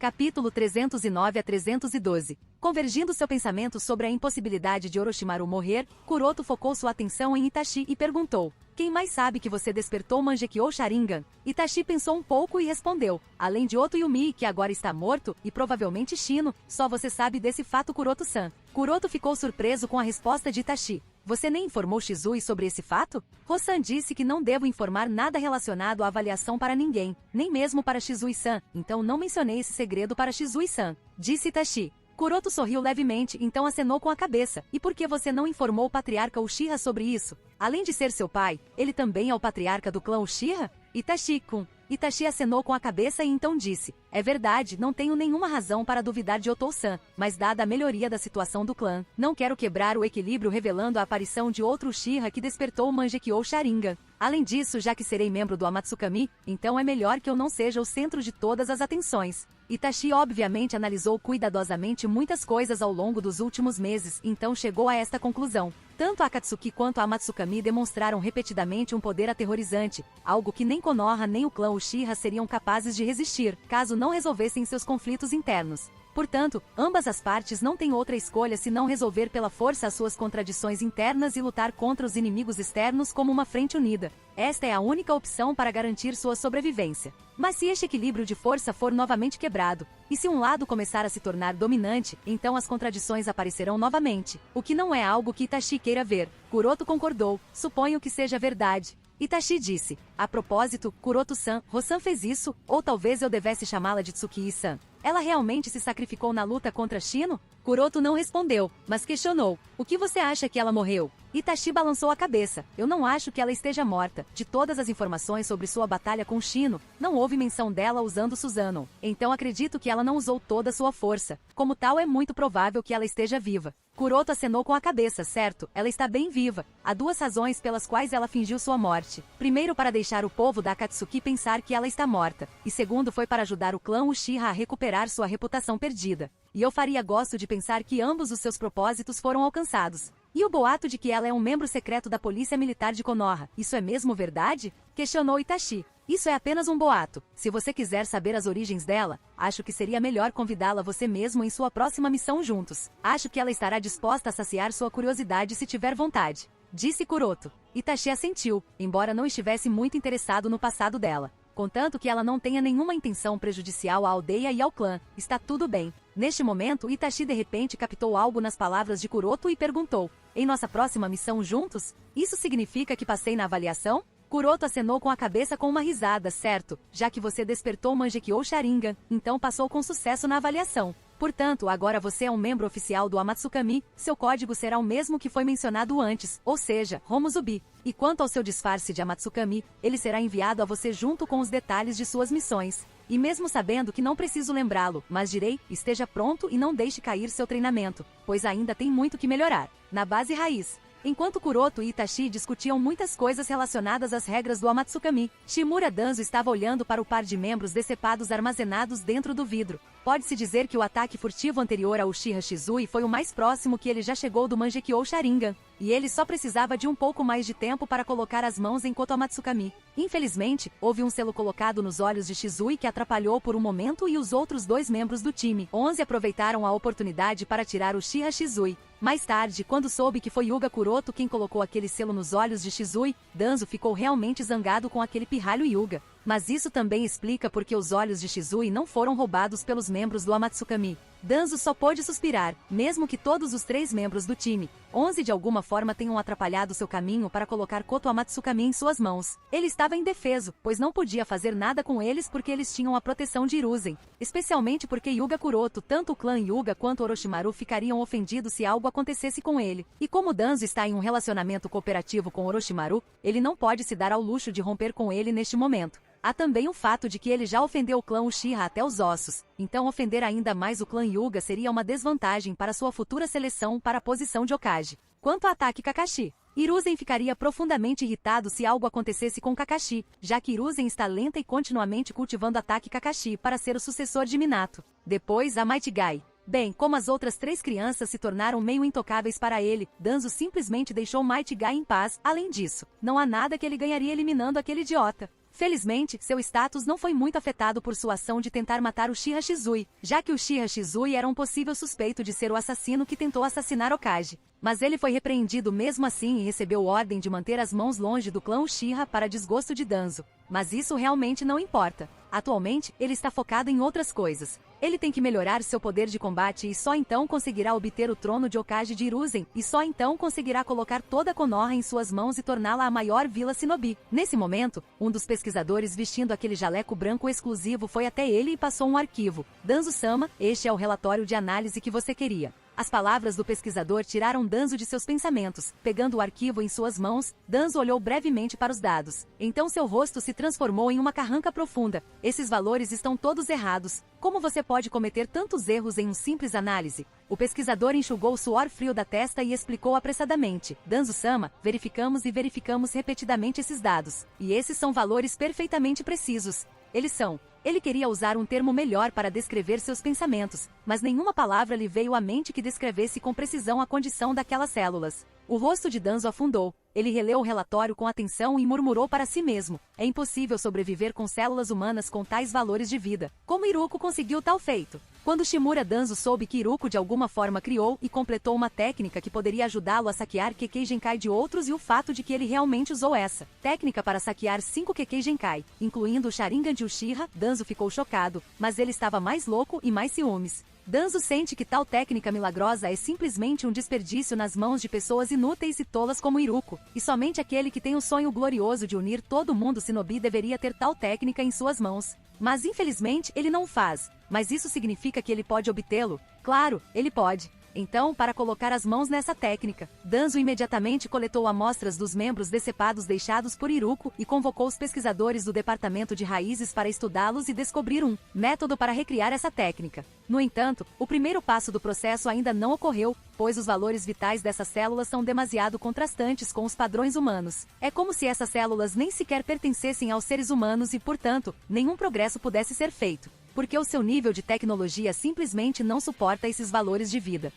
Capítulo 309 a 312. Convergindo seu pensamento sobre a impossibilidade de Orochimaru morrer, Kuroto focou sua atenção em Itachi e perguntou: quem mais sabe que você despertou Mangekyou Sharingan? Itachi pensou um pouco e respondeu: além de Otoyumi, que agora está morto, e provavelmente Shino, só você sabe desse fato, Kuroto-san. Kuroto ficou surpreso com a resposta de Itachi. Você nem informou Shizui sobre esse fato? Hosan disse que não devo informar nada relacionado à avaliação para ninguém, nem mesmo para Shizui-san, então não mencionei esse segredo para Shizui-san, disse Itachi. Kuroto sorriu levemente, então acenou com a cabeça. E por que você não informou o patriarca Uchiha sobre isso? Além de ser seu pai, ele também é o patriarca do clã Uchiha? Itachi-kun. Itachi acenou com a cabeça e então disse: é verdade, não tenho nenhuma razão para duvidar de Otou-san, mas dada a melhoria da situação do clã, não quero quebrar o equilíbrio revelando a aparição de outro Uchiha que despertou o Mangekyou Sharingan. Além disso, já que serei membro do Amatsukami, então é melhor que eu não seja o centro de todas as atenções. Itachi obviamente analisou cuidadosamente muitas coisas ao longo dos últimos meses, então chegou a esta conclusão. Tanto a Akatsuki quanto a Amatsukami demonstraram repetidamente um poder aterrorizante, algo que nem Konoha nem o clã Uchiha seriam capazes de resistir, caso não resolvessem seus conflitos internos. Portanto, ambas as partes não têm outra escolha senão resolver pela força as suas contradições internas e lutar contra os inimigos externos como uma frente unida. Esta é a única opção para garantir sua sobrevivência. Mas se este equilíbrio de força for novamente quebrado, e se um lado começar a se tornar dominante, então as contradições aparecerão novamente, o que não é algo que Itachi queira ver. Kuroto concordou: suponho que seja verdade. Itachi disse: a propósito, Kuroto-san, Hosan fez isso, ou talvez eu devesse chamá-la de Tsukiyi-san. Ela realmente se sacrificou na luta contra Shino? Kuroto não respondeu, mas questionou: o que você acha que ela morreu? Itachi balançou a cabeça: eu não acho que ela esteja morta. De todas as informações sobre sua batalha com Shino, não houve menção dela usando Susanoo. Então acredito que ela não usou toda sua força. Como tal, é muito provável que ela esteja viva. Kuroto acenou com a cabeça, certo, ela está bem viva. Há duas razões pelas quais ela fingiu sua morte. Primeiro, para deixar o povo da Akatsuki pensar que ela está morta. E segundo, foi para ajudar o clã Uchiha a recuperar sua reputação perdida. E eu faria gosto de pensar que ambos os seus propósitos foram alcançados. E o boato de que ela é um membro secreto da Polícia Militar de Konoha, isso é mesmo verdade? Questionou Itachi. Isso é apenas um boato. Se você quiser saber as origens dela, acho que seria melhor convidá-la você mesmo em sua próxima missão juntos. Acho que ela estará disposta a saciar sua curiosidade se tiver vontade, disse Kuroto. Itachi assentiu, embora não estivesse muito interessado no passado dela. Contanto que ela não tenha nenhuma intenção prejudicial à aldeia e ao clã, está tudo bem. Neste momento, Itachi de repente captou algo nas palavras de Kuroto e perguntou: em nossa próxima missão juntos? Isso significa que passei na avaliação? Kuroto acenou com a cabeça com uma risada, certo, já que você despertou Mangekyou Sharingan, então passou com sucesso na avaliação. Portanto, agora você é um membro oficial do Amatsukami, seu código será o mesmo que foi mencionado antes, ou seja, Homuzubi. E quanto ao seu disfarce de Amatsukami, ele será enviado a você junto com os detalhes de suas missões. E mesmo sabendo que não preciso lembrá-lo, mas direi, esteja pronto e não deixe cair seu treinamento, pois ainda tem muito que melhorar. Na base raiz. Enquanto Kuroto e Itachi discutiam muitas coisas relacionadas às regras do Amatsukami, Shimura Danzo estava olhando para o par de membros decepados armazenados dentro do vidro. Pode-se dizer que o ataque furtivo anterior ao Uchiha Shizui foi o mais próximo que ele já chegou do Mangekyou Sharingan, e ele só precisava de um pouco mais de tempo para colocar as mãos em Koto Amatsukami. Infelizmente, houve um selo colocado nos olhos de Shizui que atrapalhou por um momento e os outros dois membros do time 11 aproveitaram a oportunidade para tirar o Uchiha Shizui. Mais tarde, quando soube que foi Yuga Kuroto quem colocou aquele selo nos olhos de Shizui, Danzo ficou realmente zangado com aquele pirralho Yuga. Mas isso também explica porque os olhos de Shizui não foram roubados pelos membros do Amatsukami. Danzo só pôde suspirar, mesmo que todos os três membros do time 11 de alguma forma tenham atrapalhado seu caminho para colocar Koto Amatsukami em suas mãos. Ele estava indefeso, pois não podia fazer nada com eles porque eles tinham a proteção de Hiruzen. Especialmente porque Yuga Kuroto, tanto o clã Yuga quanto Orochimaru ficariam ofendidos se algo acontecesse com ele. E como Danzo está em um relacionamento cooperativo com Orochimaru, ele não pode se dar ao luxo de romper com ele neste momento. Há também o fato de que ele já ofendeu o clã Uchiha até os ossos, então ofender ainda mais o clã Yuga seria uma desvantagem para sua futura seleção para a posição de Hokage. Quanto ao ataque Kakashi, Hiruzen ficaria profundamente irritado se algo acontecesse com Kakashi, já que Hiruzen está lenta e continuamente cultivando ataque Kakashi para ser o sucessor de Minato. Depois, a Might Guy. Bem, como as outras três crianças se tornaram meio intocáveis para ele, Danzo simplesmente deixou Might Guy em paz. Além disso, não há nada que ele ganharia eliminando aquele idiota. Felizmente, seu status não foi muito afetado por sua ação de tentar matar o Uchiha Shizui, já que o Uchiha Shizui era um possível suspeito de ser o assassino que tentou assassinar Hokage. Mas ele foi repreendido mesmo assim e recebeu ordem de manter as mãos longe do clã Uchiha para desgosto de Danzo. Mas isso realmente não importa. Atualmente, ele está focado em outras coisas. Ele tem que melhorar seu poder de combate e só então conseguirá obter o trono de Hokage de Hiruzen, e só então conseguirá colocar toda Konoha em suas mãos e torná-la a maior vila shinobi. Nesse momento, um dos pesquisadores vestindo aquele jaleco branco exclusivo foi até ele e passou um arquivo. Danzo-sama, este é o relatório de análise que você queria. As palavras do pesquisador tiraram Danzo de seus pensamentos. Pegando o arquivo em suas mãos, Danzo olhou brevemente para os dados. Então seu rosto se transformou em uma carranca profunda. Esses valores estão todos errados. Como você pode cometer tantos erros em um simples análise? O pesquisador enxugou o suor frio da testa e explicou apressadamente. Danzo-sama, verificamos e verificamos repetidamente esses dados. E esses são valores perfeitamente precisos. Eles são... Ele queria usar um termo melhor para descrever seus pensamentos, mas nenhuma palavra lhe veio à mente que descrevesse com precisão a condição daquelas células. O rosto de Danzo afundou. Ele releu o relatório com atenção e murmurou para si mesmo. É impossível sobreviver com células humanas com tais valores de vida. Como Iruko conseguiu tal feito? Quando Shimura Danzo soube que Iruko de alguma forma criou e completou uma técnica que poderia ajudá-lo a saquear Kekkei Genkai de outros e o fato de que ele realmente usou essa técnica para saquear 5 Kekkei Genkai, incluindo o Sharingan de Uchiha, Danzo ficou chocado, mas ele estava mais louco e mais ciúmes. Danzo sente que tal técnica milagrosa é simplesmente um desperdício nas mãos de pessoas inúteis e tolas como Iruko, e somente aquele que tem o sonho glorioso de unir todo mundo shinobi deveria ter tal técnica em suas mãos. Mas infelizmente ele não faz. Mas isso significa que ele pode obtê-lo? Claro, ele pode. Então, para colocar as mãos nessa técnica, Danzo imediatamente coletou amostras dos membros decepados deixados por Iruko e convocou os pesquisadores do departamento de raízes para estudá-los e descobrir um método para recriar essa técnica. No entanto, o primeiro passo do processo ainda não ocorreu, pois os valores vitais dessas células são demasiado contrastantes com os padrões humanos. É como se essas células nem sequer pertencessem aos seres humanos e, portanto, nenhum progresso pudesse ser feito. Porque o seu nível de tecnologia simplesmente não suporta esses valores de vida.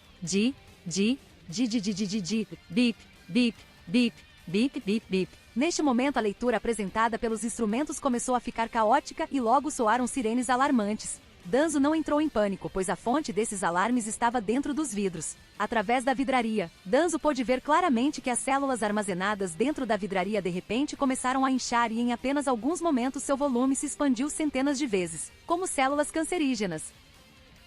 Bip, bip, bip, bip, bip, bip. Neste momento a leitura apresentada pelos instrumentos começou a ficar caótica e logo soaram sirenes alarmantes. Danzo não entrou em pânico, pois a fonte desses alarmes estava dentro dos vidros. Através da vidraria, Danzo pôde ver claramente que as células armazenadas dentro da vidraria de repente começaram a inchar e em apenas alguns momentos seu volume se expandiu centenas de vezes, como células cancerígenas.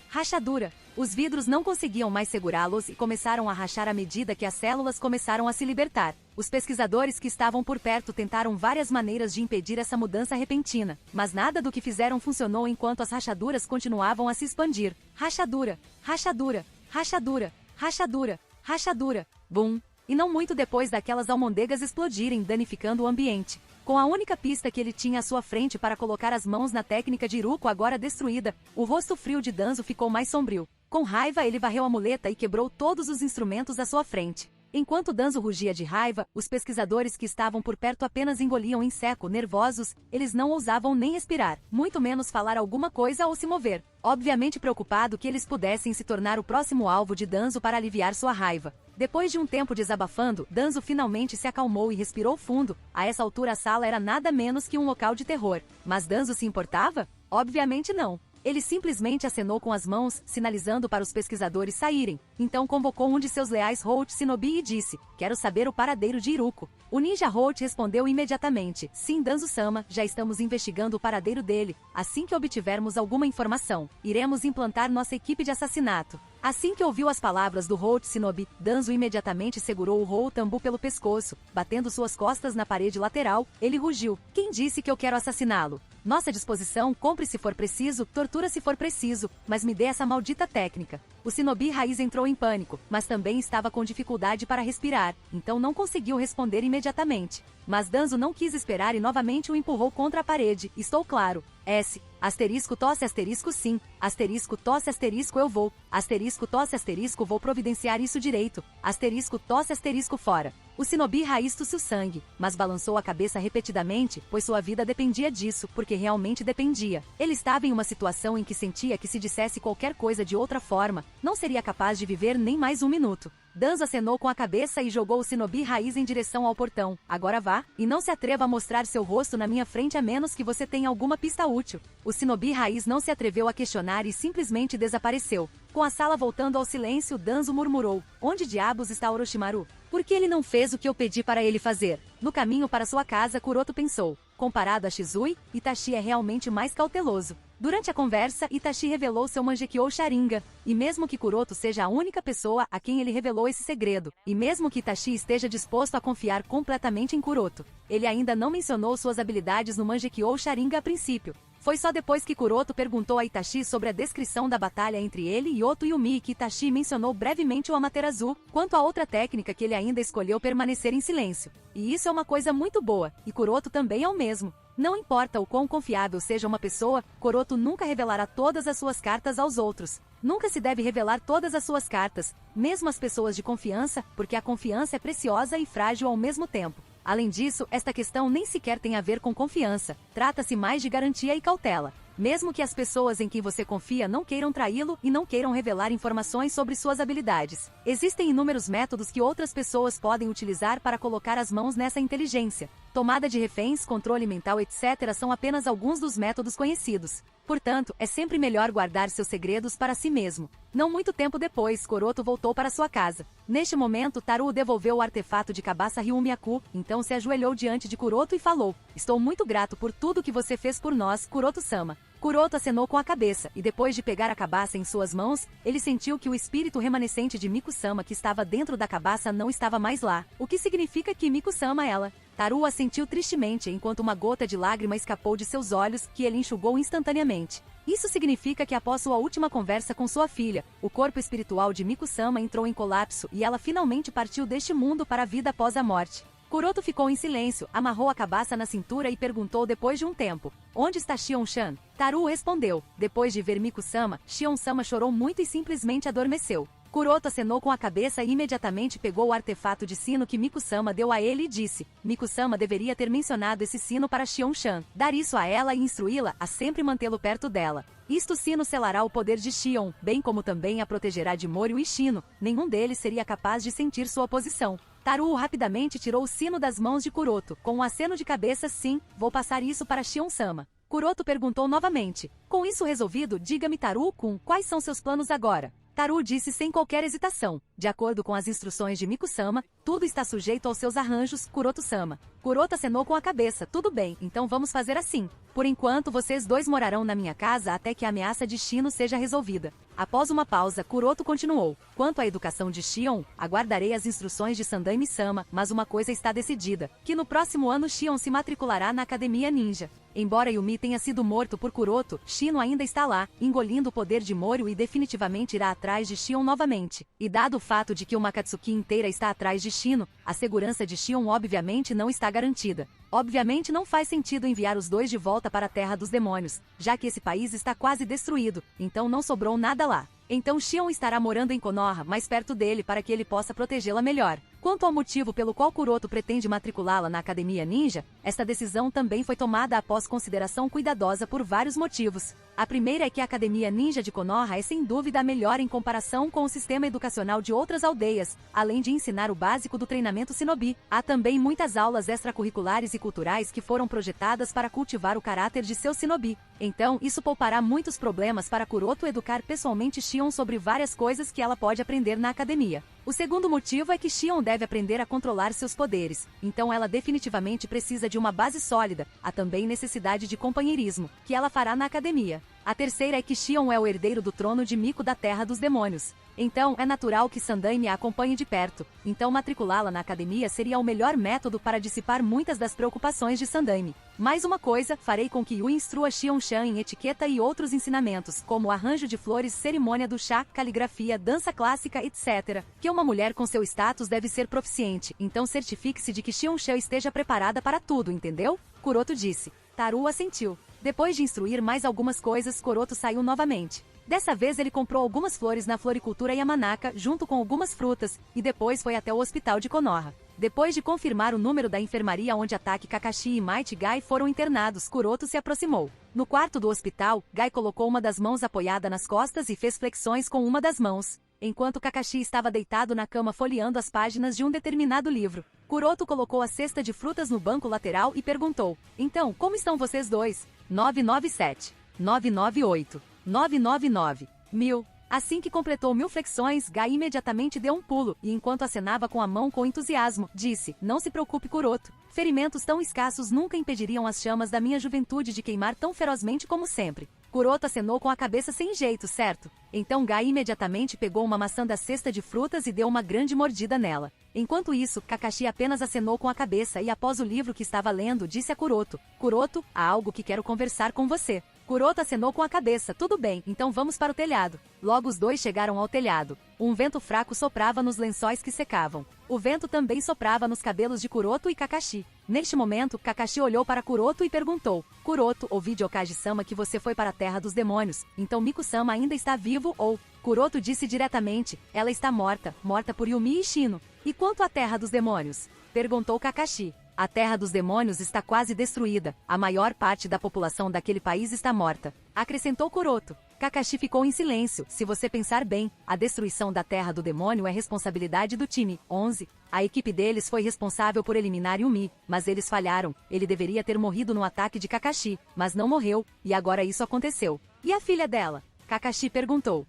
Rachadura. Os vidros não conseguiam mais segurá-los e começaram a rachar à medida que as células começaram a se libertar. Os pesquisadores que estavam por perto tentaram várias maneiras de impedir essa mudança repentina, mas nada do que fizeram funcionou enquanto as rachaduras continuavam a se expandir. Rachadura, rachadura, rachadura, rachadura, rachadura, bum! E não muito depois daquelas almôndegas explodirem, danificando o ambiente. Com a única pista que ele tinha à sua frente para colocar as mãos na técnica de Iruko agora destruída, o rosto frio de Danzo ficou mais sombrio. Com raiva ele varreu a muleta e quebrou todos os instrumentos à sua frente. Enquanto Danzo rugia de raiva, os pesquisadores que estavam por perto apenas engoliam em seco, nervosos, eles não ousavam nem respirar, muito menos falar alguma coisa ou se mover. Obviamente preocupado que eles pudessem se tornar o próximo alvo de Danzo para aliviar sua raiva. Depois de um tempo desabafando, Danzo finalmente se acalmou e respirou fundo. A essa altura a sala era nada menos que um local de terror. Mas Danzo se importava? Obviamente não. Ele simplesmente acenou com as mãos, sinalizando para os pesquisadores saírem. Então convocou um de seus leais Hout Shinobi e disse: "Quero saber o paradeiro de Iruko." O ninja Hout respondeu imediatamente: "Sim, Danzo-sama, já estamos investigando o paradeiro dele. Assim que obtivermos alguma informação, iremos implantar nossa equipe de assassinato." Assim que ouviu as palavras do Hout Shinobi, Danzo imediatamente segurou o Houtambu pelo pescoço. Batendo suas costas na parede lateral, ele rugiu: "Quem disse que eu quero assassiná-lo? Nossa disposição, compre se for preciso, tortura se for preciso, mas me dê essa maldita técnica." O Shinobi Raiz entrou em pânico, mas também estava com dificuldade para respirar, então não conseguiu responder imediatamente. Mas Danzo não quis esperar e novamente o empurrou contra a parede. "Estou claro. S. Asterisco tosse asterisco sim. Asterisco tosse asterisco eu vou. Asterisco tosse asterisco vou providenciar isso direito. Asterisco tosse asterisco fora. O Shinobi Raiz tossiu sangue, mas balançou a cabeça repetidamente, pois sua vida dependia disso, porque realmente dependia. Ele estava em uma situação em que sentia que se dissesse qualquer coisa de outra forma, não seria capaz de viver nem mais um minuto. Danzo acenou com a cabeça e jogou o Shinobi Raiz em direção ao portão. Agora vá, e não se atreva a mostrar seu rosto na minha frente a menos que você tenha alguma pista útil. O Shinobi Raiz não se atreveu a questionar e simplesmente desapareceu. Com a sala voltando ao silêncio, Danzo murmurou: onde diabos está Orochimaru? Por que ele não fez o que eu pedi para ele fazer? No caminho para sua casa, Kuroto pensou. Comparado a Shizui, Itachi é realmente mais cauteloso. Durante a conversa, Itachi revelou seu Mangekyou Sharingan, e mesmo que Kuroto seja a única pessoa a quem ele revelou esse segredo, e mesmo que Itachi esteja disposto a confiar completamente em Kuroto, ele ainda não mencionou suas habilidades no Mangekyou Sharingan a princípio. Foi só depois que Kuroto perguntou a Itachi sobre a descrição da batalha entre ele e Otoyumi que Itachi mencionou brevemente o Amaterasu, quanto a outra técnica que ele ainda escolheu permanecer em silêncio. E isso é uma coisa muito boa, e Kuroto também é o mesmo. Não importa o quão confiável seja uma pessoa, Kuroto nunca revelará todas as suas cartas aos outros. Nunca se deve revelar todas as suas cartas, mesmo as pessoas de confiança, porque a confiança é preciosa e frágil ao mesmo tempo. Além disso, esta questão nem sequer tem a ver com confiança, trata-se mais de garantia e cautela. Mesmo que as pessoas em quem você confia não queiram traí-lo e não queiram revelar informações sobre suas habilidades. Existem inúmeros métodos que outras pessoas podem utilizar para colocar as mãos nessa inteligência. Tomada de reféns, controle mental, etc. são apenas alguns dos métodos conhecidos. Portanto, é sempre melhor guardar seus segredos para si mesmo. Não muito tempo depois, Kuroto voltou para sua casa. Neste momento, Taru devolveu o artefato de Kabasa Ryumiaku, então se ajoelhou diante de Kuroto e falou: estou muito grato por tudo que você fez por nós, Kuroto-sama. Kuroto acenou com a cabeça, e depois de pegar a cabaça em suas mãos, ele sentiu que o espírito remanescente de Miku-sama que estava dentro da cabaça não estava mais lá, o que significa que Miku-sama ela. Taru assentiu tristemente enquanto uma gota de lágrima escapou de seus olhos, que ele enxugou instantaneamente. Isso significa que após sua última conversa com sua filha, o corpo espiritual de Miku-sama entrou em colapso e ela finalmente partiu deste mundo para a vida após a morte. Kuroto ficou em silêncio, amarrou a cabaça na cintura e perguntou depois de um tempo: onde está Shion-chan? Taru respondeu. Depois de ver Miku-sama, Shion-sama chorou muito e simplesmente adormeceu. Kuroto acenou com a cabeça e imediatamente pegou o artefato de sino que Miku-sama deu a ele e disse: Miku-sama deveria ter mencionado esse sino para Shion-chan, dar isso a ela e instruí-la a sempre mantê-lo perto dela. Isto sino selará o poder de Shion, bem como também a protegerá de Moryu e Shino. Nenhum deles seria capaz de sentir sua posição. Taru rapidamente tirou o sino das mãos de Kuroto, com um aceno de cabeça: sim, vou passar isso para Shion-sama. Kuroto perguntou novamente: com isso resolvido, diga-me Taru-kun, quais são seus planos agora? Taru disse sem qualquer hesitação: de acordo com as instruções de Miku-sama, tudo está sujeito aos seus arranjos, Kuroto-sama. Kuroto acenou com a cabeça: tudo bem, então vamos fazer assim. Por enquanto, vocês dois morarão na minha casa até que a ameaça de Shino seja resolvida. Após uma pausa, Kuroto continuou: quanto à educação de Shion, aguardarei as instruções de Sandaime-sama, mas uma coisa está decidida, que no próximo ano Shion se matriculará na Academia Ninja. Embora Yumi tenha sido morto por Kuroto, Shino ainda está lá, engolindo o poder de Moryu e definitivamente irá atrás de Shion novamente. E dado o fato de que uma Akatsuki inteira está atrás de Shino, a segurança de Shion obviamente não está garantida. Obviamente não faz sentido enviar os dois de volta para a Terra dos Demônios, já que esse país está quase destruído, então não sobrou nada lá. Então Shion estará morando em Konoha, mais perto dele para que ele possa protegê-la melhor. Quanto ao motivo pelo qual Kuroto pretende matriculá-la na Academia Ninja, esta decisão também foi tomada após consideração cuidadosa por vários motivos. A primeira é que a Academia Ninja de Konoha é sem dúvida a melhor em comparação com o sistema educacional de outras aldeias, além de ensinar o básico do treinamento shinobi. Há também muitas aulas extracurriculares e culturais que foram projetadas para cultivar o caráter de seu shinobi. Então, isso poupará muitos problemas para Kuroto educar pessoalmente Shion sobre várias coisas que ela pode aprender na academia. O segundo motivo é que Shion deve aprender a controlar seus poderes, então ela definitivamente precisa de uma base sólida. Há também necessidade de companheirismo, que ela fará na academia. A terceira é que Shion é o herdeiro do trono de Miko da Terra dos Demônios. Então, é natural que Sandaime a acompanhe de perto. Então, matriculá-la na academia seria o melhor método para dissipar muitas das preocupações de Sandaime. Mais uma coisa, farei com que Yui instrua Shion-chan em etiqueta e outros ensinamentos, como arranjo de flores, cerimônia do chá, caligrafia, dança clássica, etc. Que uma mulher com seu status deve ser proficiente, então certifique-se de que Shion-chan esteja preparada para tudo, entendeu? Kuroto disse. Taru assentiu. Depois de instruir mais algumas coisas, Kuroto saiu novamente. Dessa vez ele comprou algumas flores na floricultura Yamanaka, junto com algumas frutas, e depois foi até o hospital de Konoha. Depois de confirmar o número da enfermaria onde Ataki Kakashi e Might Guy foram internados, Kuroto se aproximou. No quarto do hospital, Guy colocou uma das mãos apoiada nas costas e fez flexões com uma das mãos, enquanto Kakashi estava deitado na cama folheando as páginas de um determinado livro. Kuroto colocou a cesta de frutas no banco lateral e perguntou: "Então, como estão vocês dois? 997, 998, 999, 1000. Assim que completou 1000 flexões, Guy imediatamente deu um pulo, e enquanto acenava com a mão com entusiasmo, disse: "Não se preocupe, Kuroto. Ferimentos tão escassos nunca impediriam as chamas da minha juventude de queimar tão ferozmente como sempre." Kuroto acenou com a cabeça sem jeito, certo? Então Guy imediatamente pegou uma maçã da cesta de frutas e deu uma grande mordida nela. Enquanto isso, Kakashi apenas acenou com a cabeça e após o livro que estava lendo, disse a Kuroto: "Kuroto, há algo que quero conversar com você." Kuroto acenou com a cabeça. "Tudo bem, então vamos para o telhado." Logo os dois chegaram ao telhado. Um vento fraco soprava nos lençóis que secavam. O vento também soprava nos cabelos de Kuroto e Kakashi. Neste momento, Kakashi olhou para Kuroto e perguntou: "Kuroto, ouvi de Okage-sama que você foi para a Terra dos Demônios, então Miku-sama ainda está vivo ou..." Kuroto disse diretamente: "Ela está morta, morta por Yumi e Shino." "E quanto à Terra dos Demônios?" perguntou Kakashi. "A Terra dos Demônios está quase destruída. A maior parte da população daquele país está morta", acrescentou Kuroto. Kakashi ficou em silêncio. Se você pensar bem, a destruição da Terra do Demônio é responsabilidade do time 11. A equipe deles foi responsável por eliminar Yumi, mas eles falharam. Ele deveria ter morrido no ataque de Kakashi, mas não morreu, e agora isso aconteceu. "E a filha dela?" Kakashi perguntou.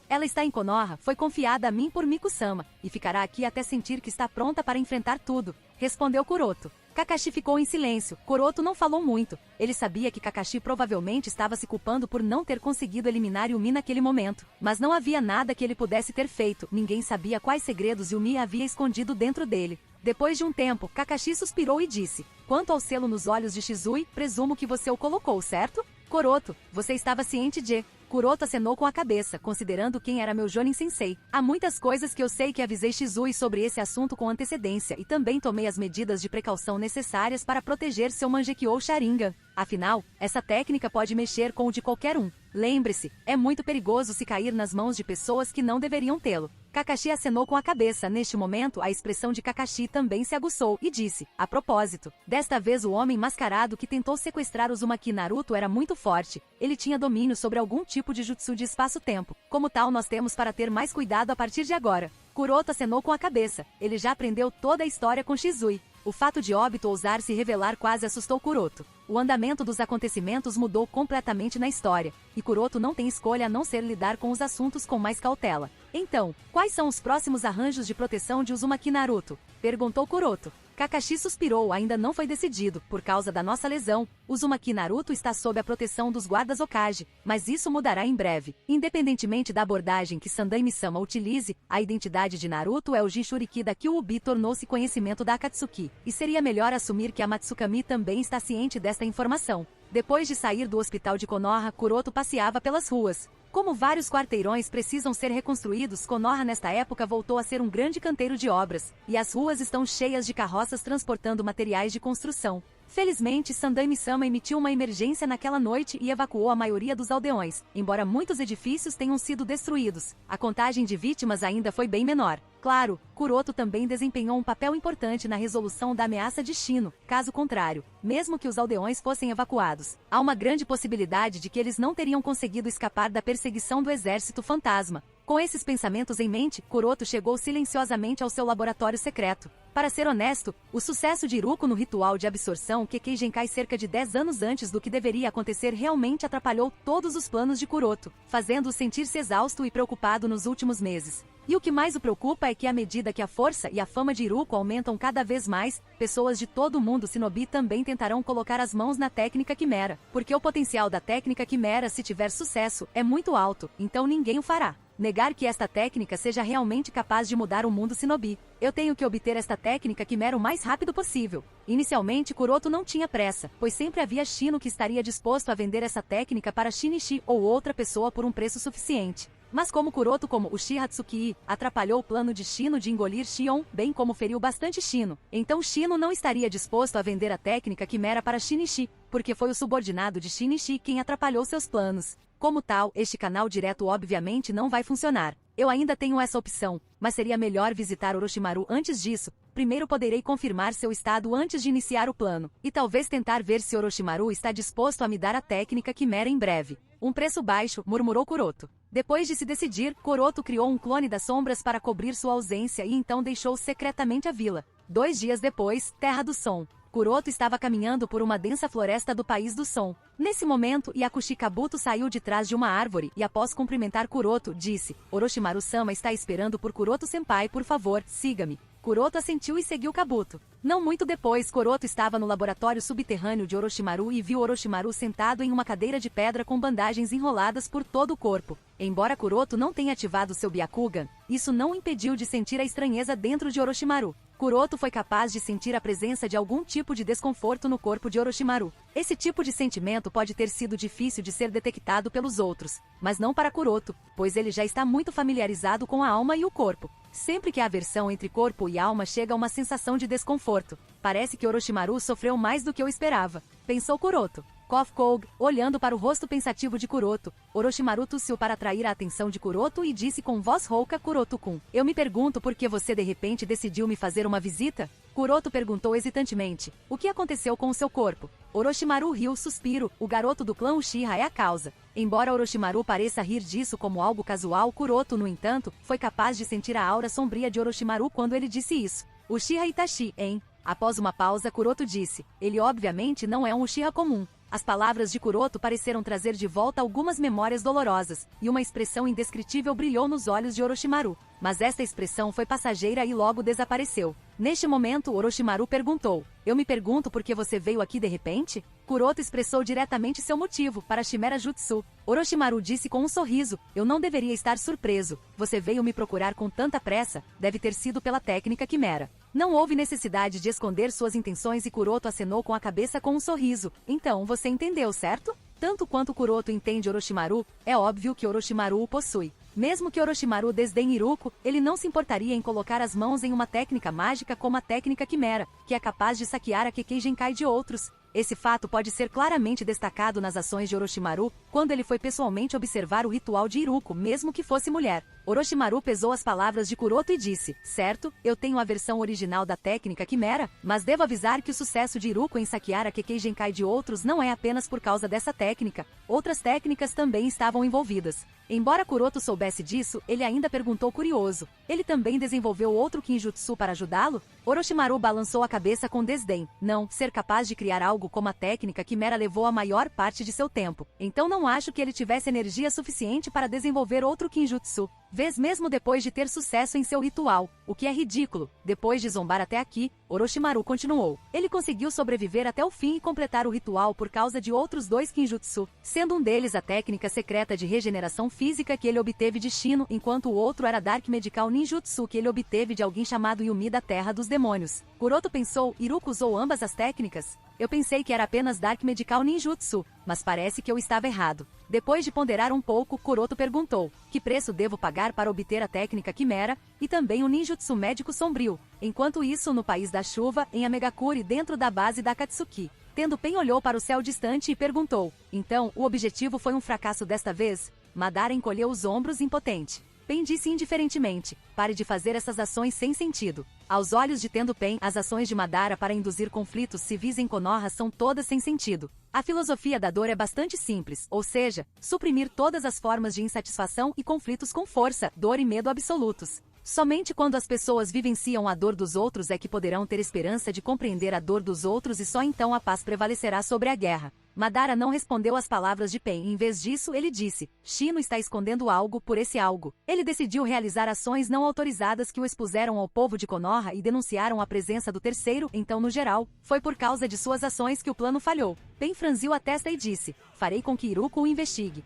"Ela está em Konoha, foi confiada a mim por Miku-sama, e ficará aqui até sentir que está pronta para enfrentar tudo", respondeu Kuroto. Kakashi ficou em silêncio. Kuroto não falou muito. Ele sabia que Kakashi provavelmente estava se culpando por não ter conseguido eliminar Yumi naquele momento. Mas não havia nada que ele pudesse ter feito. Ninguém sabia quais segredos Yumi havia escondido dentro dele. Depois de um tempo, Kakashi suspirou e disse: "Quanto ao selo nos olhos de Shizui, presumo que você o colocou, certo?" "Kuroto, você estava ciente de..." Kuroto acenou com a cabeça, considerando quem era meu Jonin Sensei. "Há muitas coisas que eu sei que avisei Shizui sobre esse assunto com antecedência e também tomei as medidas de precaução necessárias para proteger seu Mangekyou Sharingan. Afinal, essa técnica pode mexer com o de qualquer um. Lembre-se, é muito perigoso se cair nas mãos de pessoas que não deveriam tê-lo." Kakashi acenou com a cabeça. Neste momento, a expressão de Kakashi também se aguçou e disse: "A propósito, desta vez o homem mascarado que tentou sequestrar Uzumaki Naruto era muito forte. Ele tinha domínio sobre algum tipo de jutsu de espaço-tempo. Como tal, nós temos para ter mais cuidado a partir de agora." Kuroto acenou com a cabeça. Ele já aprendeu toda a história com Shizui. O fato de Obito ousar se revelar quase assustou Kuroto. O andamento dos acontecimentos mudou completamente na história, e Kuroto não tem escolha a não ser lidar com os assuntos com mais cautela. "Então, quais são os próximos arranjos de proteção de Uzumaki Naruto?" perguntou Kuroto. Kakashi suspirou. "Ainda não foi decidido. Por causa da nossa lesão, Uzumaki Naruto está sob a proteção dos guardas Hokage, mas isso mudará em breve. Independentemente da abordagem que Sandaime-sama utilize, a identidade de Naruto é o Jinchuriki que o Ubi tornou-se conhecimento da Akatsuki, e seria melhor assumir que a Matsukami também está ciente desta informação." Depois de sair do hospital de Konoha, Kuroto passeava pelas ruas. Como vários quarteirões precisam ser reconstruídos, Konoha nesta época voltou a ser um grande canteiro de obras, e as ruas estão cheias de carroças transportando materiais de construção. Felizmente, Sandaime-sama emitiu uma emergência naquela noite e evacuou a maioria dos aldeões. Embora muitos edifícios tenham sido destruídos, a contagem de vítimas ainda foi bem menor. Claro, Kuroto também desempenhou um papel importante na resolução da ameaça de Shino. Caso contrário, mesmo que os aldeões fossem evacuados, há uma grande possibilidade de que eles não teriam conseguido escapar da perseguição do exército fantasma. Com esses pensamentos em mente, Kuroto chegou silenciosamente ao seu laboratório secreto. Para ser honesto, o sucesso de Iruko no ritual de absorção Kekkei Genkai cerca de 10 anos antes do que deveria acontecer realmente atrapalhou todos os planos de Kuroto, fazendo-o sentir-se exausto e preocupado nos últimos meses. E o que mais o preocupa é que à medida que a força e a fama de Iruko aumentam cada vez mais, pessoas de todo o mundo Shinobi também tentarão colocar as mãos na técnica Quimera, porque o potencial da técnica Quimera, se tiver sucesso, é muito alto, então ninguém o fará. Negar que esta técnica seja realmente capaz de mudar o mundo Shinobi. Eu tenho que obter esta técnica Quimera o mais rápido possível. Inicialmente, Kuroto não tinha pressa, pois sempre havia Shino que estaria disposto a vender essa técnica para Shinichi ou outra pessoa por um preço suficiente. Mas como Kuroto como Uchiha Tsukiyi atrapalhou o plano de Shino de engolir Shion, bem como feriu bastante Shino, então Shino não estaria disposto a vender a técnica Quimera para Shinichi, porque foi o subordinado de Shinichi quem atrapalhou seus planos. Como tal, este canal direto obviamente não vai funcionar. Eu ainda tenho essa opção, mas seria melhor visitar Orochimaru antes disso. Primeiro poderei confirmar seu estado antes de iniciar o plano, e talvez tentar ver se Orochimaru está disposto a me dar a técnica Quimera em breve. Um preço baixo, murmurou Kuroto. Depois de se decidir, Kuroto criou um clone das sombras para cobrir sua ausência e então deixou secretamente a vila. 2 dias depois, Terra do Som. Kuroto estava caminhando por uma densa floresta do País do Som. Nesse momento, Yakushi Kabuto saiu de trás de uma árvore e após cumprimentar Kuroto, disse: Orochimaru-sama está esperando por Kuroto-senpai, por favor, siga-me. Kuroto assentiu e seguiu Kabuto. Não muito depois, Kuroto estava no laboratório subterrâneo de Orochimaru e viu Orochimaru sentado em uma cadeira de pedra com bandagens enroladas por todo o corpo. Embora Kuroto não tenha ativado seu Byakugan, isso não o impediu de sentir a estranheza dentro de Orochimaru. Kuroto foi capaz de sentir a presença de algum tipo de desconforto no corpo de Orochimaru. Esse tipo de sentimento pode ter sido difícil de ser detectado pelos outros, mas não para Kuroto, pois ele já está muito familiarizado com a alma e o corpo. Sempre que a aversão entre corpo e alma chega a uma sensação de desconforto, parece que Orochimaru sofreu mais do que eu esperava, pensou Kuroto. Kofkog, olhando para o rosto pensativo de Kuroto, Orochimaru tossiu para atrair a atenção de Kuroto e disse com voz rouca: Kuroto-kun, eu me pergunto por que você de repente decidiu me fazer uma visita? Kuroto perguntou hesitantemente: o que aconteceu com o seu corpo? Orochimaru riu suspiro: o garoto do clã Uchiha é a causa. Embora Orochimaru pareça rir disso como algo casual, Kuroto, no entanto, foi capaz de sentir a aura sombria de Orochimaru quando ele disse isso. Uchiha Itachi, hein? Após uma pausa, Kuroto disse: ele obviamente não é um Uchiha comum. As palavras de Kuroto pareceram trazer de volta algumas memórias dolorosas, e uma expressão indescritível brilhou nos olhos de Orochimaru. Mas esta expressão foi passageira e logo desapareceu. Neste momento, Orochimaru perguntou: eu me pergunto por que você veio aqui de repente? Kuroto expressou diretamente seu motivo, para Chimera Jutsu. Orochimaru disse com um sorriso: eu não deveria estar surpreso. Você veio me procurar com tanta pressa, deve ter sido pela técnica Quimera. Não houve necessidade de esconder suas intenções e Kuroto acenou com a cabeça com um sorriso. Então você entendeu, certo? Tanto quanto Kuroto entende Orochimaru, é óbvio que Orochimaru o possui. Mesmo que Orochimaru desdenhe Iruko, ele não se importaria em colocar as mãos em uma técnica mágica como a técnica Quimera, que é capaz de saquear a Kekkei Genkai de outros. Esse fato pode ser claramente destacado nas ações de Orochimaru, quando ele foi pessoalmente observar o ritual de Iruko, mesmo que fosse mulher. Orochimaru pesou as palavras de Kuroto e disse: certo, eu tenho a versão original da técnica Quimera, mas devo avisar que o sucesso de Iruko em saquear a Kekkei Genkai de outros não é apenas por causa dessa técnica. Outras técnicas também estavam envolvidas. Embora Kuroto soubesse disso, ele ainda perguntou curioso: ele também desenvolveu outro Kinjutsu para ajudá-lo? Orochimaru balançou a cabeça com desdém. Não, ser capaz de criar algo como a técnica Quimera levou a maior parte de seu tempo. Então não acho que ele tivesse energia suficiente para desenvolver outro Kinjutsu. Vez mesmo depois de ter sucesso em seu ritual, o que é ridículo. Depois de zombar até aqui, Orochimaru continuou. Ele conseguiu sobreviver até o fim e completar o ritual por causa de outros 2 Kinjutsu, sendo um deles a técnica secreta de regeneração física que ele obteve de Shino, enquanto o outro era Dark Medical Ninjutsu que ele obteve de alguém chamado Yumi da Terra dos Demônios. Kuroto pensou: Iruko usou ambas as técnicas? Eu pensei que era apenas Dark Medical Ninjutsu, mas parece que eu estava errado. Depois de ponderar um pouco, Kuroto perguntou: que preço devo pagar para obter a técnica Quimera, e também o Ninjutsu Médico Sombrio? Enquanto isso, no País da Chuva, em Amegakuri, dentro da base da Akatsuki, Tendo Pen olhou para o céu distante e perguntou: então, o objetivo foi um fracasso desta vez? Madara encolheu os ombros impotente. Pen disse indiferentemente: pare de fazer essas ações sem sentido. Aos olhos de Tendo Pen, as ações de Madara para induzir conflitos civis em Konoha são todas sem sentido. A filosofia da dor é bastante simples, ou seja, suprimir todas as formas de insatisfação e conflitos com força, dor e medo absolutos. Somente quando as pessoas vivenciam a dor dos outros é que poderão ter esperança de compreender a dor dos outros e só então a paz prevalecerá sobre a guerra. Madara não respondeu às palavras de Pen. Em vez disso, ele disse: Shino está escondendo algo por esse algo. Ele decidiu realizar ações não autorizadas que o expuseram ao povo de Konoha e denunciaram a presença do terceiro, então no geral, foi por causa de suas ações que o plano falhou. Pen franziu a testa e disse: farei com que Iruko o investigue.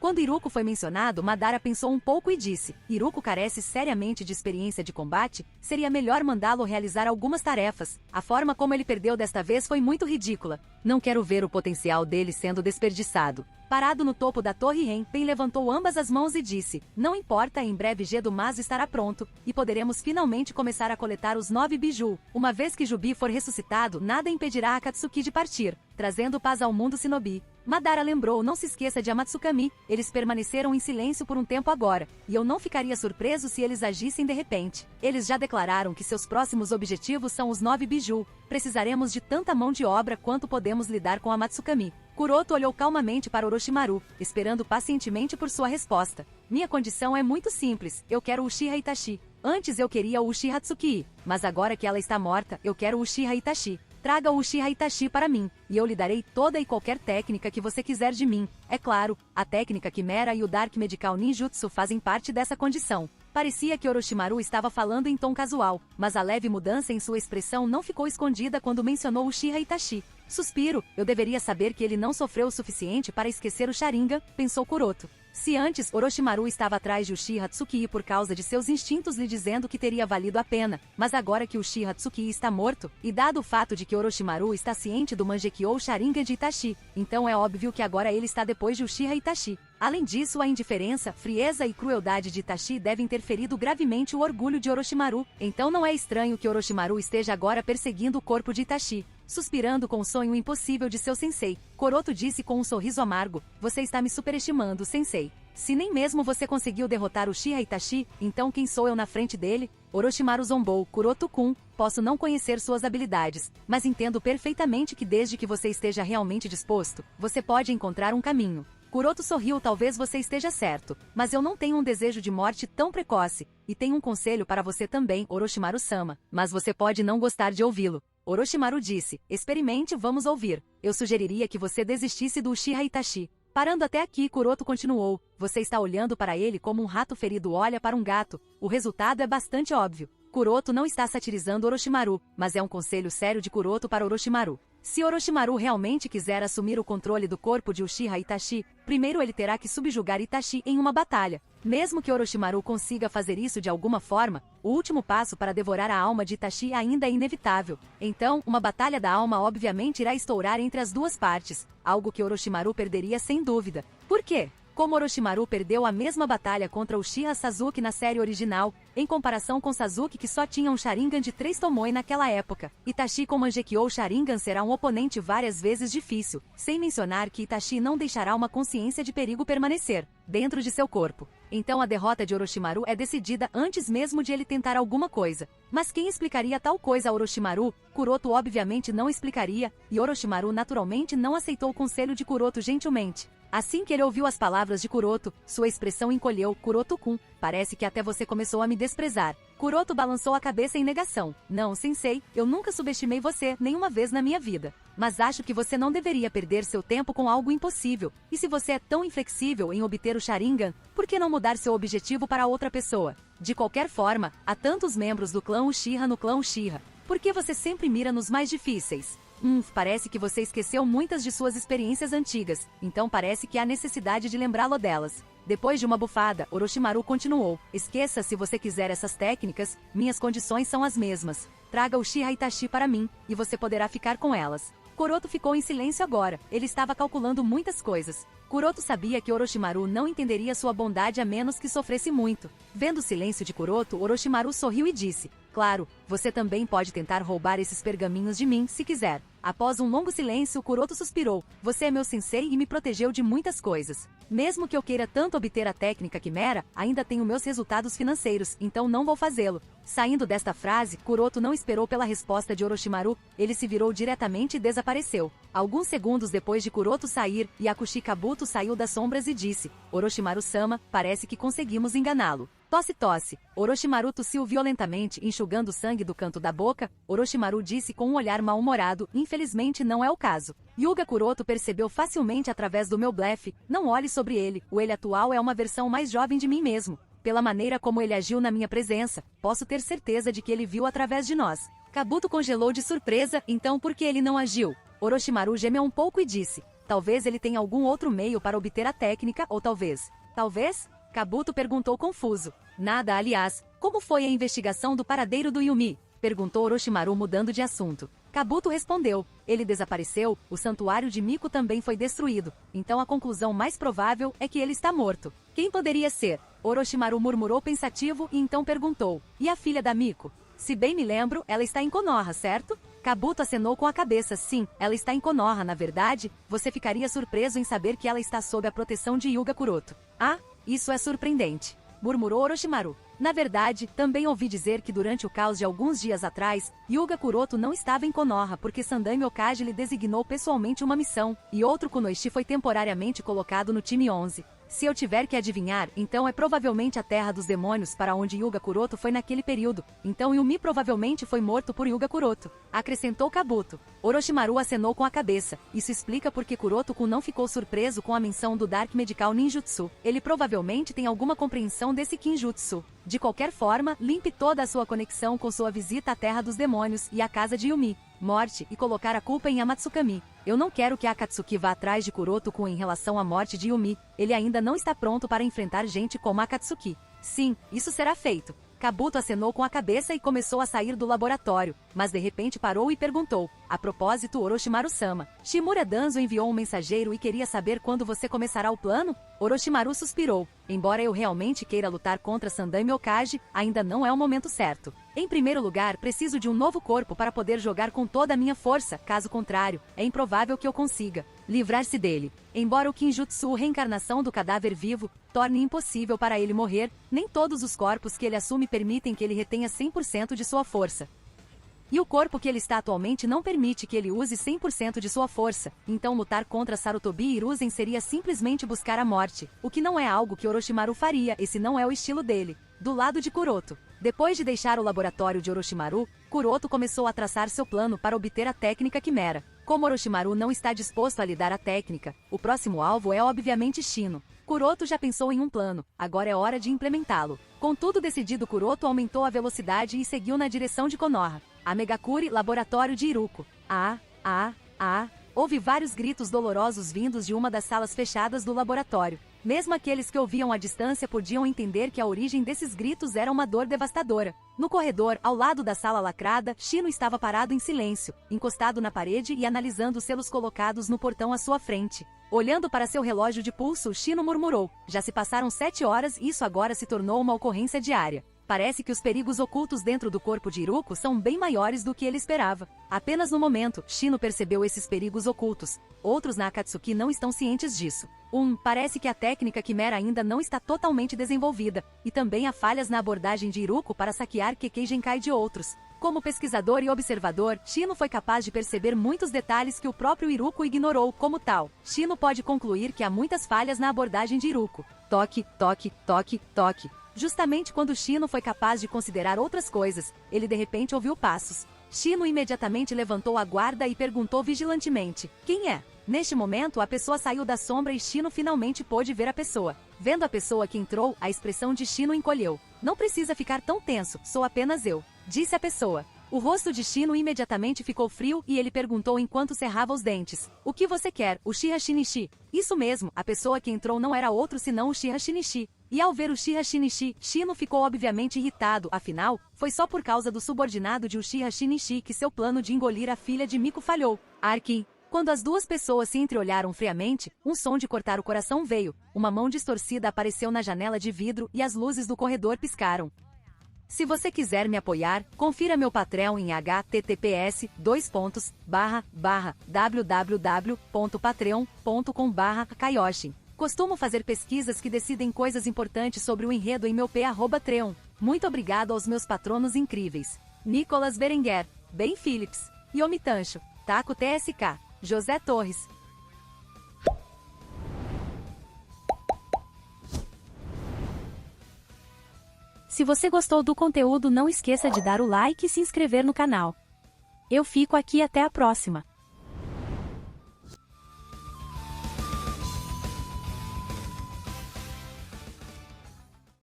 Quando Iruko foi mencionado, Madara pensou um pouco e disse: Iruko carece seriamente de experiência de combate, seria melhor mandá-lo realizar algumas tarefas. A forma como ele perdeu desta vez foi muito ridícula. Não quero ver o potencial dele sendo desperdiçado. Parado no topo da torre Ren, Pen levantou ambas as mãos e disse: Não importa, em breve Gedo Mazo estará pronto, e poderemos finalmente começar a coletar os 9 biju. Uma vez que Jubi for ressuscitado, nada impedirá Akatsuki de partir, trazendo paz ao mundo Shinobi. Madara lembrou: não se esqueça de Amatsukami, eles permaneceram em silêncio por um tempo agora, e eu não ficaria surpreso se eles agissem de repente. Eles já declararam que seus próximos objetivos são os 9 biju. Precisaremos de tanta mão de obra quanto podemos lidar com Amatsukami. Kuroto olhou calmamente para Orochimaru, esperando pacientemente por sua resposta. Minha condição é muito simples, eu quero o Uchiha Itachi. Antes eu queria o Uchiha Tsuki, mas agora que ela está morta, eu quero o Uchiha Itachi. Traga o Uchiha Itachi para mim, e eu lhe darei toda e qualquer técnica que você quiser de mim. É claro, a técnica Quimera e o Dark Medical Ninjutsu fazem parte dessa condição. Parecia que Orochimaru estava falando em tom casual, mas a leve mudança em sua expressão não ficou escondida quando mencionou Uchiha Itachi. Suspiro, eu deveria saber que ele não sofreu o suficiente para esquecer o Sharingan, pensou Kuroto. Se antes Orochimaru estava atrás de Uchiha Tsuki por causa de seus instintos lhe dizendo que teria valido a pena, mas agora que Uchiha Tsuki está morto, e dado o fato de que Orochimaru está ciente do Mangekyou Sharingan de Itachi, então é óbvio que agora ele está depois de Uchiha Itachi. Além disso, a indiferença, frieza e crueldade de Itachi devem ter ferido gravemente o orgulho de Orochimaru, então não é estranho que Orochimaru esteja agora perseguindo o corpo de Itachi. Suspirando com o sonho impossível de seu sensei, Kuroto disse com um sorriso amargo: Você está me superestimando, sensei. Se nem mesmo você conseguiu derrotar o Uchiha Itachi, então quem sou eu na frente dele? Orochimaru zombou: Kuroto-kun, posso não conhecer suas habilidades, mas entendo perfeitamente que desde que você esteja realmente disposto, você pode encontrar um caminho. Kuroto sorriu: Talvez você esteja certo, mas eu não tenho um desejo de morte tão precoce, e tenho um conselho para você também, Orochimaru-sama, mas você pode não gostar de ouvi-lo. Orochimaru disse: Experimente, vamos ouvir. Eu sugeriria que você desistisse do Uchiha Itachi. Parando até aqui, Kuroto continuou: Você está olhando para ele como um rato ferido olha para um gato. O resultado é bastante óbvio. Kuroto não está satirizando Orochimaru, mas é um conselho sério de Kuroto para Orochimaru. Se Orochimaru realmente quiser assumir o controle do corpo de Uchiha Itachi, primeiro ele terá que subjugar Itachi em uma batalha. Mesmo que Orochimaru consiga fazer isso de alguma forma, o último passo para devorar a alma de Itachi ainda é inevitável. Então, uma batalha da alma obviamente irá estourar entre as duas partes, algo que Orochimaru perderia sem dúvida. Por quê? Como Orochimaru perdeu a mesma batalha contra Uchiha Sasuke na série original, em comparação com Sasuke que só tinha um Sharingan de 3 Tomoe naquela época, Itachi com Mangekyou Sharingan será um oponente várias vezes difícil, sem mencionar que Itachi não deixará uma consciência de perigo permanecer dentro de seu corpo. Então a derrota de Orochimaru é decidida antes mesmo de ele tentar alguma coisa. Mas quem explicaria tal coisa a Orochimaru? Kuroto obviamente não explicaria, e Orochimaru naturalmente não aceitou o conselho de Kuroto gentilmente. Assim que ele ouviu as palavras de Kuroto, sua expressão encolheu: Kuroto-kun, parece que até você começou a me desprezar. Kuroto balançou a cabeça em negação. Não, sensei, eu nunca subestimei você nenhuma vez na minha vida. Mas acho que você não deveria perder seu tempo com algo impossível. E se você é tão inflexível em obter o Sharingan, por que não mudar seu objetivo para outra pessoa? De qualquer forma, há tantos membros do clã Uchiha no clã Uchiha. Por que você sempre mira nos mais difíceis? Parece que você esqueceu muitas de suas experiências antigas, então parece que há necessidade de lembrá-lo delas. Depois de uma bufada, Orochimaru continuou: Esqueça se você quiser essas técnicas, minhas condições são as mesmas. Traga o Uchiha Itachi para mim, e você poderá ficar com elas. Kuroto ficou em silêncio agora, ele estava calculando muitas coisas. Kuroto sabia que Orochimaru não entenderia sua bondade a menos que sofresse muito. Vendo o silêncio de Kuroto, Orochimaru sorriu e disse: Claro, você também pode tentar roubar esses pergaminhos de mim, se quiser. Após um longo silêncio, Kuroto suspirou: Você é meu sensei e me protegeu de muitas coisas. Mesmo que eu queira tanto obter a técnica Quimera, ainda tenho meus resultados financeiros, então não vou fazê-lo. Saindo desta frase, Kuroto não esperou pela resposta de Orochimaru, ele se virou diretamente e desapareceu. Alguns segundos depois de Kuroto sair, Yakushi Kabuto saiu das sombras e disse: Orochimaru-sama, parece que conseguimos enganá-lo. Tosse, tosse. Orochimaru tossiu violentamente, enxugando o sangue do canto da boca. Orochimaru disse com um olhar mal-humorado: Infelizmente não é o caso. Yuga Kuroto percebeu facilmente através do meu blefe. Não olhe sobre ele, o ele atual é uma versão mais jovem de mim mesmo. Pela maneira como ele agiu na minha presença, posso ter certeza de que ele viu através de nós. Kabuto congelou de surpresa, então por que ele não agiu? Orochimaru gemeu um pouco e disse: Talvez ele tenha algum outro meio para obter a técnica ou talvez... Talvez? Kabuto perguntou confuso. Nada, aliás. Como foi a investigação do paradeiro do Yumi? Perguntou Orochimaru mudando de assunto. Kabuto respondeu. Ele desapareceu, o santuário de Miko também foi destruído. Então a conclusão mais provável é que ele está morto. Quem poderia ser? Orochimaru murmurou pensativo e então perguntou. E a filha da Miko? Se bem me lembro, ela está em Konoha, certo? Kabuto acenou com a cabeça. Sim, ela está em Konoha. Na verdade, você ficaria surpreso em saber que ela está sob a proteção de Hyuga Kuroto. Ah, isso é surpreendente, murmurou Orochimaru. Na verdade, também ouvi dizer que durante o caos de alguns dias atrás, Hyuga Kuroto não estava em Konoha porque Sandaime Okage lhe designou pessoalmente uma missão, e outro Kunoichi foi temporariamente colocado no time 11. Se eu tiver que adivinhar, então é provavelmente a Terra dos Demônios para onde Hyuga Kuroto foi naquele período. Então Yumi provavelmente foi morto por Hyuga Kuroto, acrescentou Kabuto. Orochimaru acenou com a cabeça. Isso explica porque Kuroto-kun não ficou surpreso com a menção do Dark Medical Ninjutsu. Ele provavelmente tem alguma compreensão desse Kinjutsu. De qualquer forma, limpe toda a sua conexão com sua visita à Terra dos Demônios e à casa de Yumi, morte, e colocar a culpa em Amatsukami. Eu não quero que Akatsuki vá atrás de Kuroto-kun em relação à morte de Yumi. Ele ainda não está pronto para enfrentar gente como Akatsuki. Sim, isso será feito. Kabuto acenou com a cabeça e começou a sair do laboratório, mas de repente parou e perguntou. A propósito, Orochimaru-sama, Shimura Danzo enviou um mensageiro e queria saber quando você começará o plano? Orochimaru suspirou. Embora eu realmente queira lutar contra Sandaime Okage, ainda não é o momento certo. Em primeiro lugar, preciso de um novo corpo para poder jogar com toda a minha força, caso contrário, é improvável que eu consiga livrar-se dele. Embora o Kinjutsu, reencarnação do cadáver vivo, torne impossível para ele morrer, nem todos os corpos que ele assume permitem que ele retenha 100% de sua força. E o corpo que ele está atualmente não permite que ele use 100% de sua força, então lutar contra Sarutobi e Hiruzen seria simplesmente buscar a morte, o que não é algo que Orochimaru faria, esse não é o estilo dele. Do lado de Kuroto. Depois de deixar o laboratório de Orochimaru, Kuroto começou a traçar seu plano para obter a técnica Quimera. Como Orochimaru não está disposto a lhe dar a técnica, o próximo alvo é obviamente Shino. Kuroto já pensou em um plano, agora é hora de implementá-lo. Com tudo decidido, Kuroto aumentou a velocidade e seguiu na direção de Konoha. A Megakuri, laboratório de Iruko. Houve vários gritos dolorosos vindos de uma das salas fechadas do laboratório. Mesmo aqueles que ouviam à distância podiam entender que a origem desses gritos era uma dor devastadora. No corredor, ao lado da sala lacrada, Shino estava parado em silêncio, encostado na parede e analisando os selos colocados no portão à sua frente. Olhando para seu relógio de pulso, Shino murmurou. Já se passaram 7 horas e isso agora se tornou uma ocorrência diária. Parece que os perigos ocultos dentro do corpo de Iruko são bem maiores do que ele esperava. Apenas no momento, Shino percebeu esses perigos ocultos. Outros na Akatsuki não estão cientes disso. Parece que a técnica Quimera ainda não está totalmente desenvolvida, e também há falhas na abordagem de Iruko para saquear Kekkei Genkai de outros. Como pesquisador e observador, Shino foi capaz de perceber muitos detalhes que o próprio Iruko ignorou. Como tal, Shino pode concluir que há muitas falhas na abordagem de Iruko. Toque, toque, toque, toque. Justamente quando Shino foi capaz de considerar outras coisas, ele de repente ouviu passos. Shino imediatamente levantou a guarda e perguntou vigilantemente: quem é? Neste momento, a pessoa saiu da sombra e Shino finalmente pôde ver a pessoa. Vendo a pessoa que entrou, a expressão de Shino encolheu. Não precisa ficar tão tenso, sou apenas eu, disse a pessoa. O rosto de Shino imediatamente ficou frio e ele perguntou enquanto cerrava os dentes. O que você quer, Uchiha Shinichi? Isso mesmo, a pessoa que entrou não era outro senão Uchiha Shinichi. E ao ver Uchiha Shinichi, Shino ficou obviamente irritado, afinal, foi só por causa do subordinado de Uchiha Shinichi que seu plano de engolir a filha de Miko falhou. Arkin. Quando as duas pessoas se entreolharam friamente, um som de cortar o coração veio, uma mão distorcida apareceu na janela de vidro e as luzes do corredor piscaram. Se você quiser me apoiar, confira meu Patreon em https://www.patreon.com/Kaioshin. Costumo fazer pesquisas que decidem coisas importantes sobre o enredo em meu Patreon. Muito obrigado aos meus patronos incríveis. Nicolas Berenguer, Ben Phillips, Yomi Tancho, Taco TSK, José Torres. Se você gostou do conteúdo, não esqueça de dar o like e se inscrever no canal. Eu fico aqui até a próxima.